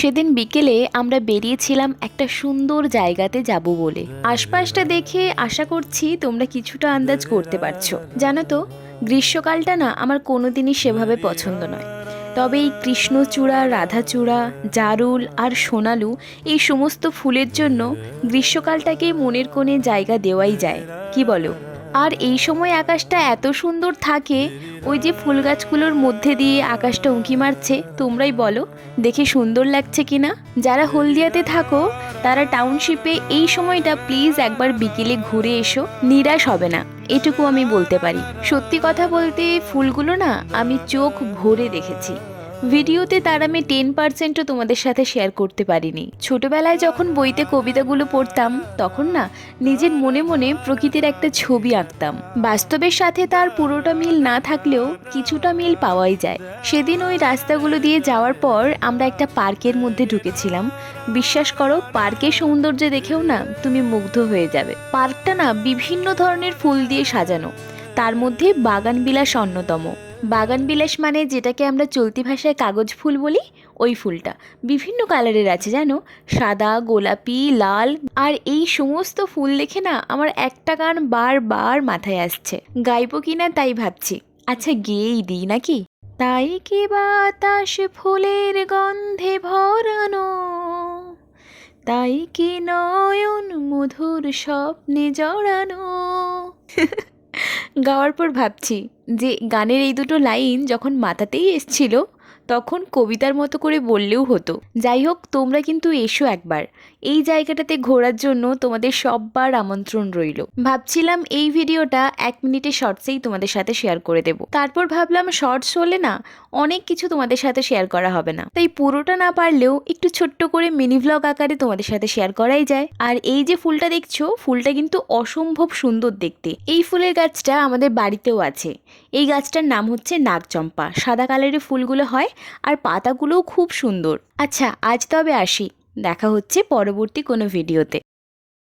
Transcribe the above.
সেদিন বিকেলে আমরা বেরিয়েছিলাম একটা সুন্দর জায়গাতে যাব বলে। আশপাশটা দেখে আশা করছি তোমরা কিছুটা আন্দাজ করতে পারছো। জানো তো, গ্রীষ্মকালটা না আমার কোনোদিনই সেভাবে পছন্দ নয়। তবে এই কৃষ্ণচূড়া, রাধাচূড়া, জারুল আর সোনালু এই সমস্ত ফুলের জন্য গ্রীষ্মকালটাকে মনের কোণে জায়গা দেওয়াই যায়, কি বলো? আর এই সময় আকাশটা এত সুন্দর থাকে, ওই যে ফুল গাছগুলোর মধ্যে দিয়ে আকাশটা উঁকি মারছে, তোমরাই বলো দেখে সুন্দর লাগছে কিনা। যারা হলদিয়াতে থাকো তারা টাউনশিপে এই সময়টা প্লিজ একবার বিকেলে ঘুরে এসো, নিরাশ হবে না, এটুকু আমি বলতে পারি। সত্যি কথা বলতে ফুলগুলো না আমি চোখ ভরে দেখেছি। ভিডিওতে তার আমি 10%ও তোমাদের সাথে শেয়ার করতে পারিনি। ছোটবেলায় যখন বইতে কবিতাগুলো পড়তাম তখন না নিজের মনে মনে প্রকৃতির একটা ছবি আঁকতাম। বাস্তবের সাথে তার পুরোটা মিল না থাকলেও কিছুটা মিল পাওয়াই যায়। সেদিন ওই রাস্তাগুলো দিয়ে যাওয়ার পর আমরা একটা পার্কের মধ্যে ঢুকেছিলাম। বিশ্বাস করো, পার্কের সৌন্দর্য দেখেও না তুমি মুগ্ধ হয়ে যাবে। পার্কটা না বিভিন্ন ধরনের ফুল দিয়ে সাজানো, তার মধ্যে বাগানবিলাস অন্যতম। বাগানবিলাস মানে যেটাকে আমরা চলতি ভাষায় কাগজ ফুল বলি, ওই ফুলটা বিভিন্ন কালারের আছে জানো, সাদা, গোলাপি, লাল। আর এই সমস্ত ফুল দেখে না আমার একটা গান বারবার মাথায় আসছে, গাইবো কিনা তাই ভাবছি। আচ্ছা গেয়েই দিই নাকি? তাই কি বাতাস ফুলের গন্ধে ভরানো, তাই কি নয়ন মধুর স্বপ্নে জড়ানো। গাওয়ার পর ভাবছি যে গানের এই দুটো লাইন যখন মাথাতেই এসছিল তখন কবিতার মতো করে বললেও হতো। যাই হোক, তোমরা কিন্তু এসো একবার, এই জায়গাটাতে ঘোরার জন্য তোমাদের সববার আমন্ত্রণ রইল। ভাবছিলাম এই ভিডিওটা 1 মিনিটের শর্টসেই তোমাদের সাথে শেয়ার করে দেব, তারপর ভাবলাম শর্টস হলে না অনেক কিছু তোমাদের সাথে শেয়ার করা হবে না, তাই পুরোটা না পারলেও একটু ছোট্ট করে মিনি ভ্লগ আকারে তোমাদের সাথে শেয়ার করাই যায়। আর এই যে ফুলটা দেখছো, ফুলটা কিন্তু অসম্ভব সুন্দর দেখতে। এই ফুলের গাছটা আমাদের বাড়িতেও আছে। এই গাছটার নাম হচ্ছে নাগচম্পা। সাদা কালারের ফুলগুলো হয় আর পাতাগুলোও খুব সুন্দর। আচ্ছা আজ তবে আসি, দেখা হচ্ছে পরবর্তী কোনো ভিডিওতে।